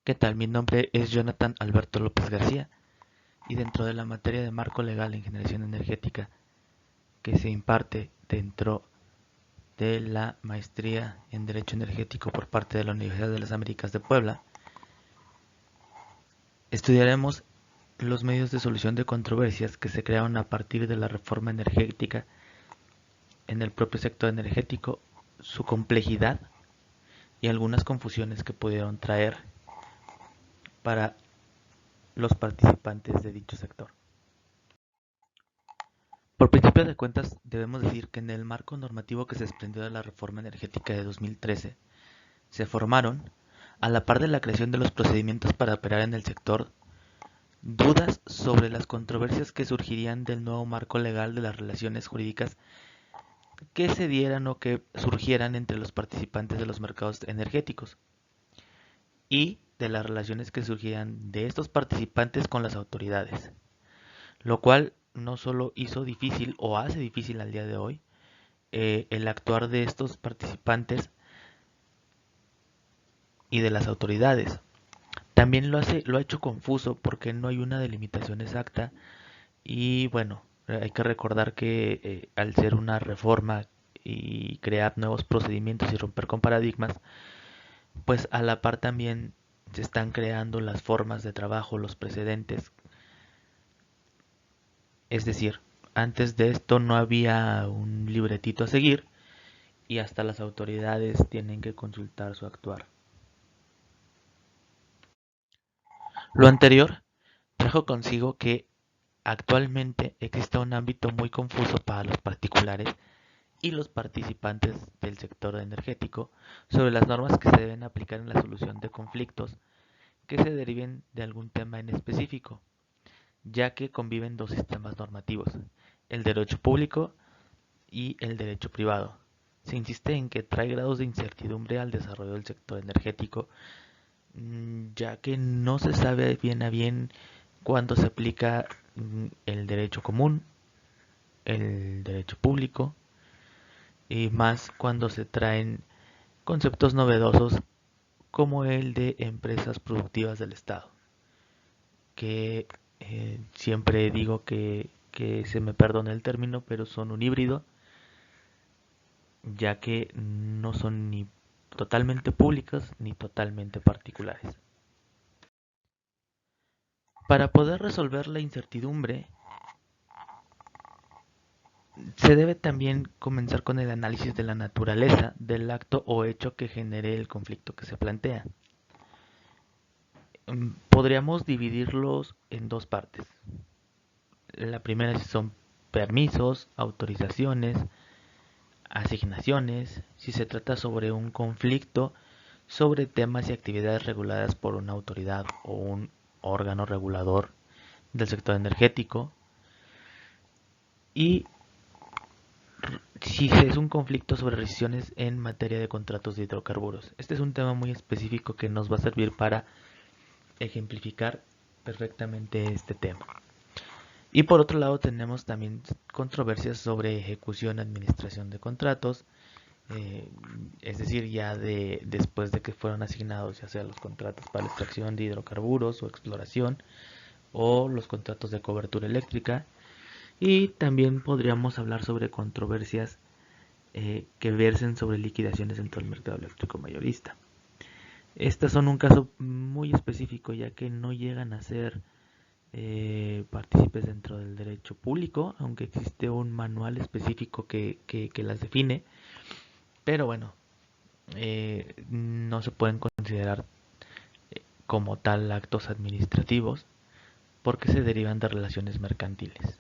¿Qué tal? Mi nombre es Jonathan Alberto López García y dentro de la materia de marco legal en generación energética que se imparte dentro de la maestría en Derecho Energético por parte de la Universidad de las Américas de Puebla, estudiaremos los medios de solución de controversias que se crearon a partir de la reforma energética en el propio sector energético, su complejidad y algunas confusiones que pudieron traer para los participantes de dicho sector. Por principio de cuentas, debemos decir que en el marco normativo que se desprendió de la reforma energética de 2013, se formaron, a la par de la creación de los procedimientos para operar en el sector, dudas sobre las controversias que surgirían del nuevo marco legal de las relaciones jurídicas que se dieran o que surgieran entre los participantes de los mercados energéticos y de las relaciones que surgieran de estos participantes con las autoridades, lo cual no solo hizo difícil o hace difícil al día de hoy el actuar de estos participantes y de las autoridades. También lo ha hecho confuso porque no hay una delimitación exacta y bueno, hay que recordar que al ser una reforma y crear nuevos procedimientos y romper con paradigmas, pues a la par también se están creando las formas de trabajo, los precedentes. Es decir, antes de esto no había un libretito a seguir y hasta las autoridades tienen que consultar su actuar. Lo anterior trajo consigo que actualmente existe un ámbito muy confuso para los particulares y los participantes del sector energético sobre las normas que se deben aplicar en la solución de conflictos que se deriven de algún tema en específico, ya que conviven dos sistemas normativos, el derecho público y el derecho privado. Se insiste en que trae grados de incertidumbre al desarrollo del sector energético, ya que no se sabe bien a bien cuándo se aplica el derecho común, el derecho público, y más cuando se traen conceptos novedosos como el de empresas productivas del Estado, que siempre digo que se me perdone el término, pero son un híbrido, ya que no son ni totalmente públicas ni totalmente particulares. Para poder resolver la incertidumbre, se debe también comenzar con el análisis de la naturaleza del acto o hecho que genere el conflicto que se plantea. Podríamos dividirlos en dos partes. La primera son permisos, autorizaciones, asignaciones, si se trata sobre un conflicto sobre temas y actividades reguladas por una autoridad o un órgano regulador del sector energético, y si es un conflicto sobre rescisiones en materia de contratos de hidrocarburos. Este es un tema muy específico que nos va a servir para ejemplificar perfectamente este tema. Y por otro lado tenemos también controversias sobre ejecución y administración de contratos, es decir, ya después de que fueron asignados ya sea los contratos para la extracción de hidrocarburos o exploración o los contratos de cobertura eléctrica. Y también podríamos hablar sobre controversias que versen sobre liquidaciones dentro del mercado eléctrico mayorista. Estas son un caso muy específico ya que no llegan a ser partícipes dentro del derecho público, aunque existe un manual específico que las define, pero bueno, no se pueden considerar como tal actos administrativos porque se derivan de relaciones mercantiles.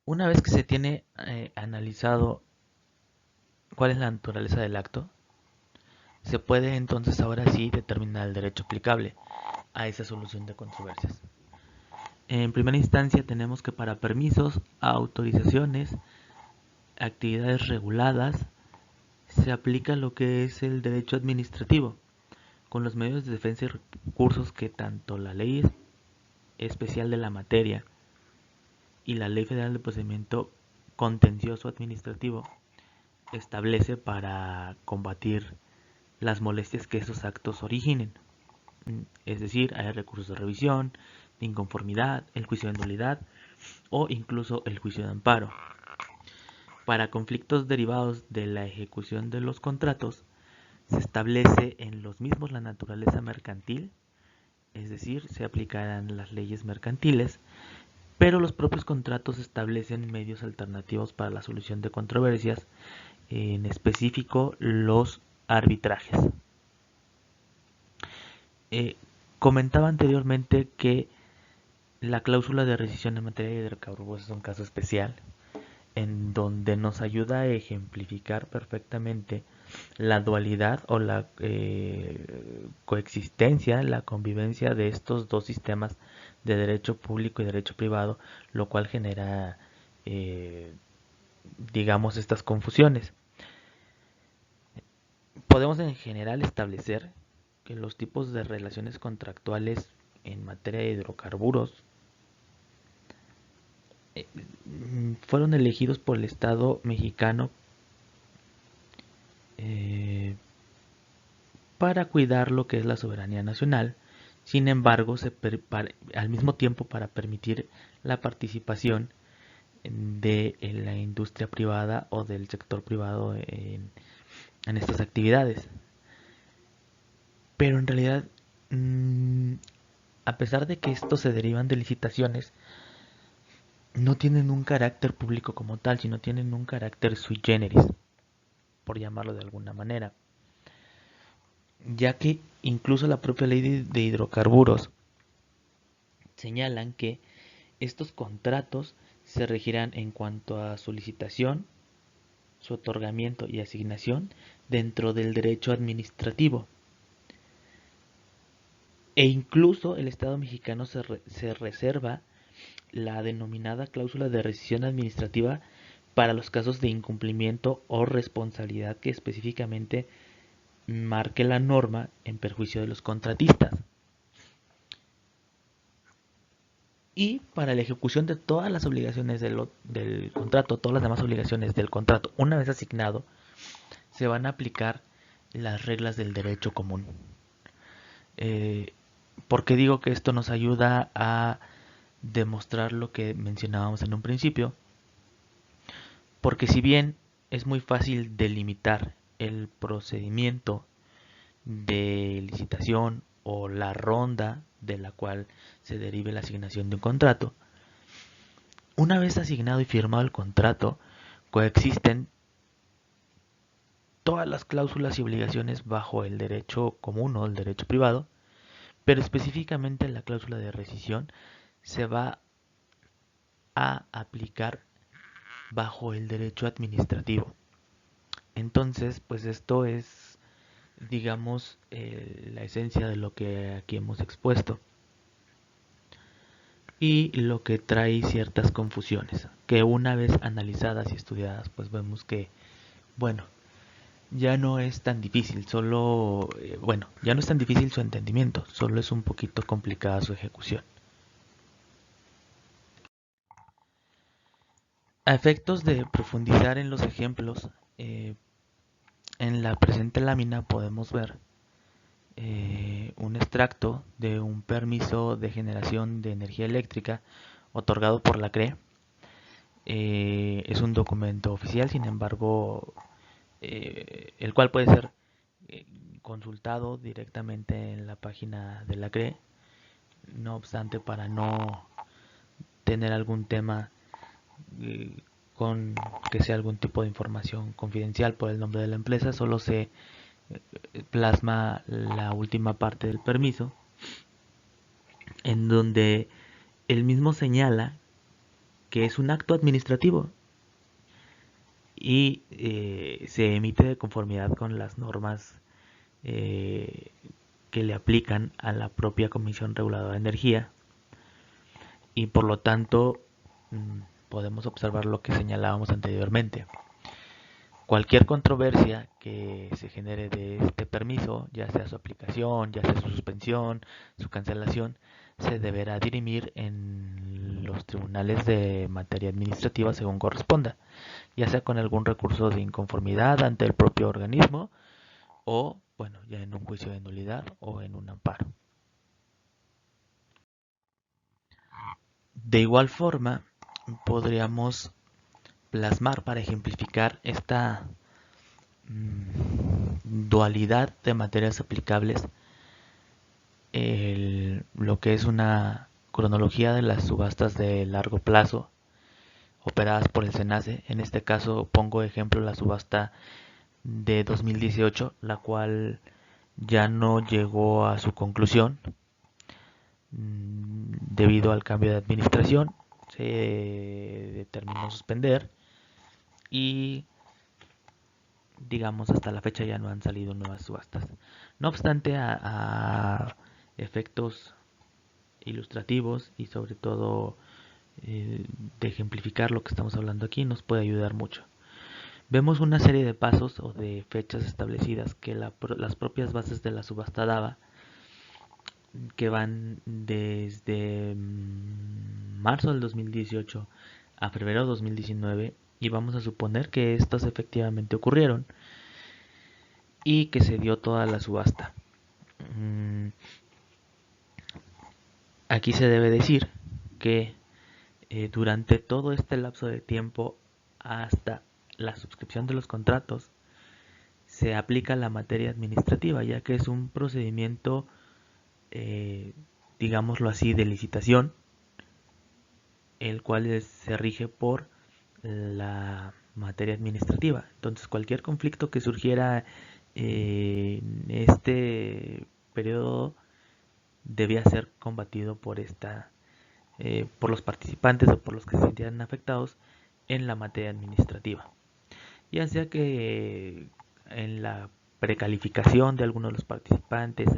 Una vez que se tiene analizado cuál es la naturaleza del acto, se puede entonces ahora sí determinar el derecho aplicable a esa solución de controversias. En primera instancia tenemos que para permisos, autorizaciones, actividades reguladas, se aplica lo que es el derecho administrativo, con los medios de defensa y recursos que tanto la ley especial de la materia y la ley federal de procedimiento contencioso administrativo establece para combatir las molestias que esos actos originen. Es decir, hay recursos de revisión, de inconformidad, el juicio de nulidad o incluso el juicio de amparo. Para conflictos derivados de la ejecución de los contratos, se establece en los mismos la naturaleza mercantil, es decir, se aplicarán las leyes mercantiles, pero los propios contratos establecen medios alternativos para la solución de controversias, en específico los arbitrajes. Comentaba anteriormente que la cláusula de rescisión en materia de hidrocarburos es un caso especial en donde nos ayuda a ejemplificar perfectamente la dualidad o la coexistencia, la convivencia de estos dos sistemas de derecho público y derecho privado, lo cual genera, digamos, estas confusiones. Podemos en general establecer que los tipos de relaciones contractuales en materia de hidrocarburos fueron elegidos por el Estado mexicano para cuidar lo que es la soberanía nacional. Sin embargo, al mismo tiempo para permitir la participación de la industria privada o del sector privado en estas actividades. Pero en realidad, a pesar de que estos se derivan de licitaciones, no tienen un carácter público como tal, sino tienen un carácter sui generis, por llamarlo de alguna manera, ya que incluso la propia ley de hidrocarburos señalan que estos contratos se regirán en cuanto a su licitación, su otorgamiento y asignación dentro del derecho administrativo. E incluso el Estado mexicano se reserva la denominada cláusula de rescisión administrativa para los casos de incumplimiento o responsabilidad que específicamente marque la norma en perjuicio de los contratistas. Y para la ejecución de todas las obligaciones del contrato, todas las demás obligaciones del contrato, una vez asignado, se van a aplicar las reglas del derecho común. ¿Por qué digo que esto nos ayuda a demostrar lo que mencionábamos en un principio? Porque si bien es muy fácil delimitar el procedimiento de licitación o la ronda de la cual se derive la asignación de un contrato, una vez asignado y firmado el contrato, coexisten todas las cláusulas y obligaciones bajo el derecho común o el derecho privado, pero específicamente la cláusula de rescisión se va a aplicar bajo el derecho administrativo. Entonces, pues esto es, digamos, la esencia de lo que aquí hemos expuesto y lo que trae ciertas confusiones, que una vez analizadas y estudiadas, pues vemos que, bueno, ya no es tan difícil, ya no es tan difícil su entendimiento, solo es un poquito complicada su ejecución. A efectos de profundizar en los ejemplos, en la presente lámina podemos ver un extracto de un permiso de generación de energía eléctrica otorgado por la CRE. Es un documento oficial, sin embargo, el cual puede ser consultado directamente en la página de la CRE. No obstante, para no tener algún tema con que sea algún tipo de información confidencial por el nombre de la empresa, solo se plasma la última parte del permiso, en donde él mismo señala que es un acto administrativo y se emite de conformidad con las normas que le aplican a la propia Comisión Reguladora de Energía, y por lo tanto podemos observar lo que señalábamos anteriormente. Cualquier controversia que se genere de este permiso, ya sea su aplicación, ya sea su suspensión, su cancelación, se deberá dirimir en los tribunales de materia administrativa según corresponda, ya sea con algún recurso de inconformidad ante el propio organismo o bueno, ya en un juicio de nulidad o en un amparo. De igual forma, podríamos plasmar para ejemplificar esta dualidad de materias aplicables lo que es una cronología de las subastas de largo plazo operadas por el SENACE. En este caso pongo ejemplo la subasta de 2018, la cual ya no llegó a su conclusión debido al cambio de administración. Se determinó suspender y digamos hasta la fecha ya no han salido nuevas subastas. No obstante, a efectos ilustrativos y sobre todo de ejemplificar lo que estamos hablando aquí, nos puede ayudar mucho. Vemos una serie de pasos o de fechas establecidas que las propias bases de la subasta daba, que van desde marzo del 2018 a febrero de 2019, y vamos a suponer que estos efectivamente ocurrieron y que se dio toda la subasta. Aquí se debe decir que durante todo este lapso de tiempo hasta la suscripción de los contratos se aplica la materia administrativa, ya que es un procedimiento, digámoslo así, de licitación, el cual se rige por la materia administrativa. Entonces cualquier conflicto que surgiera en este periodo debía ser combatido por los participantes o por los que se sintieran afectados en la materia administrativa. Ya sea que en la precalificación de algunos de los participantes,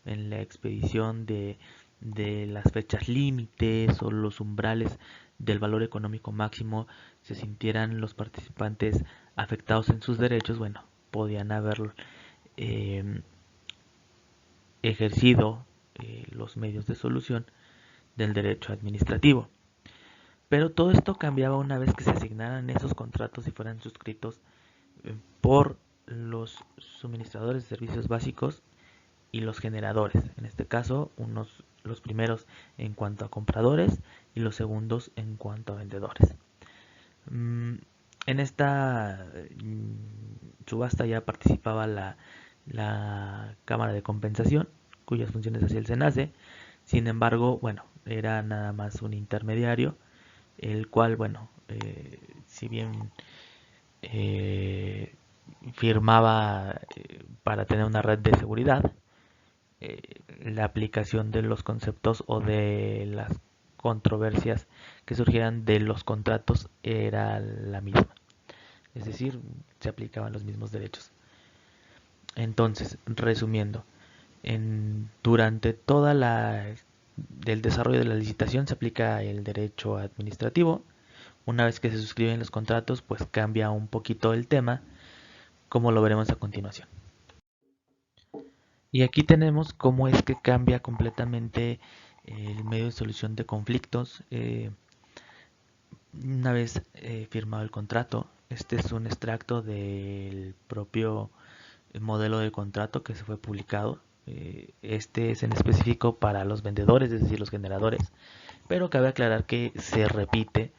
en la expedición de las fechas límites o los umbrales del valor económico máximo, se sintieran los participantes afectados en sus derechos, bueno, podían haber ejercido los medios de solución del derecho administrativo. Pero todo esto cambiaba una vez que se asignaran esos contratos y fueran suscritos por los suministradores de servicios básicos y los generadores. En este caso, los primeros en cuanto a compradores y los segundos en cuanto a vendedores. En esta subasta ya participaba la Cámara de Compensación, cuyas funciones hacía el SENACE. Sin embargo, bueno, era nada más un intermediario, el cual, bueno, si bien firmaba para tener una red de seguridad, la aplicación de los conceptos o de las controversias que surgieran de los contratos era la misma. Es decir, se aplicaban los mismos derechos. Entonces, resumiendo, durante toda el desarrollo de la licitación se aplica el derecho administrativo. Una vez que se suscriben los contratos, pues cambia un poquito el tema, como lo veremos a continuación. Y aquí tenemos cómo es que cambia completamente el medio de solución de conflictos. Una vez firmado el contrato, este es un extracto del propio modelo de contrato que se fue publicado. Este es en específico para los vendedores, es decir, los generadores, pero cabe aclarar que se repite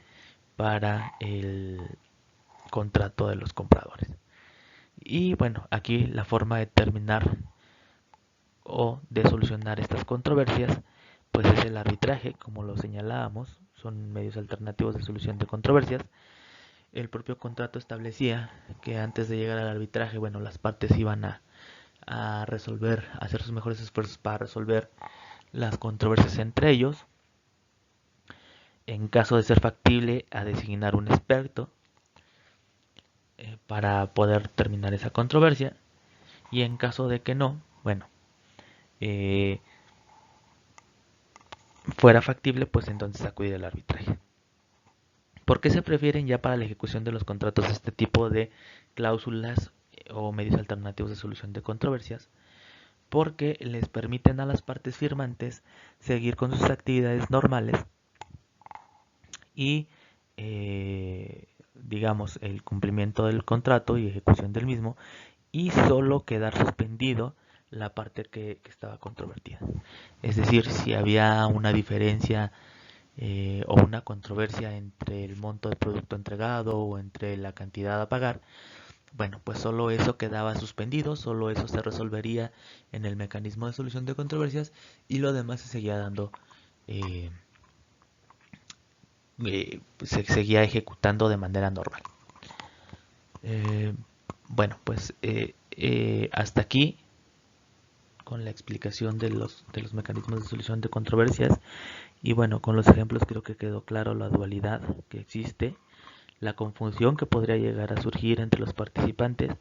para el contrato de los compradores. Y bueno, aquí la forma de terminar o de solucionar estas controversias pues es el arbitraje, como lo señalábamos, son medios alternativos de solución de controversias. El propio contrato establecía que antes de llegar al arbitraje, bueno, las partes iban a resolver, a hacer sus mejores esfuerzos para resolver las controversias entre ellos. En caso de ser factible, a designar un experto para poder terminar esa controversia. Y en caso de que no, bueno, fuera factible, pues entonces acudir al arbitraje. ¿Por qué se prefieren ya para la ejecución de los contratos este tipo de cláusulas o medios alternativos de solución de controversias? Porque les permiten a las partes firmantes seguir con sus actividades normales y digamos el cumplimiento del contrato y ejecución del mismo y solo quedar suspendido la parte que estaba controvertida. Es decir, si había una diferencia o una controversia entre el monto del producto entregado o entre la cantidad a pagar, bueno, pues solo eso quedaba suspendido, solo eso se resolvería en el mecanismo de solución de controversias y lo demás se seguía dando, eh, se seguía ejecutando de manera normal. Eh, bueno, pues hasta aquí con la explicación de los mecanismos de solución de controversias y bueno, con los ejemplos creo que quedó claro la dualidad que existe, la confusión que podría llegar a surgir entre los participantes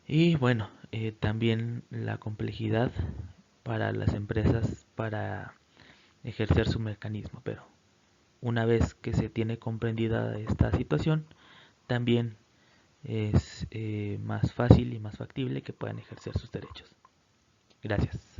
y bueno, también la complejidad para las empresas para ejercer su mecanismo, pero una vez que se tiene comprendida esta situación, también es más fácil y más factible que puedan ejercer sus derechos. Gracias.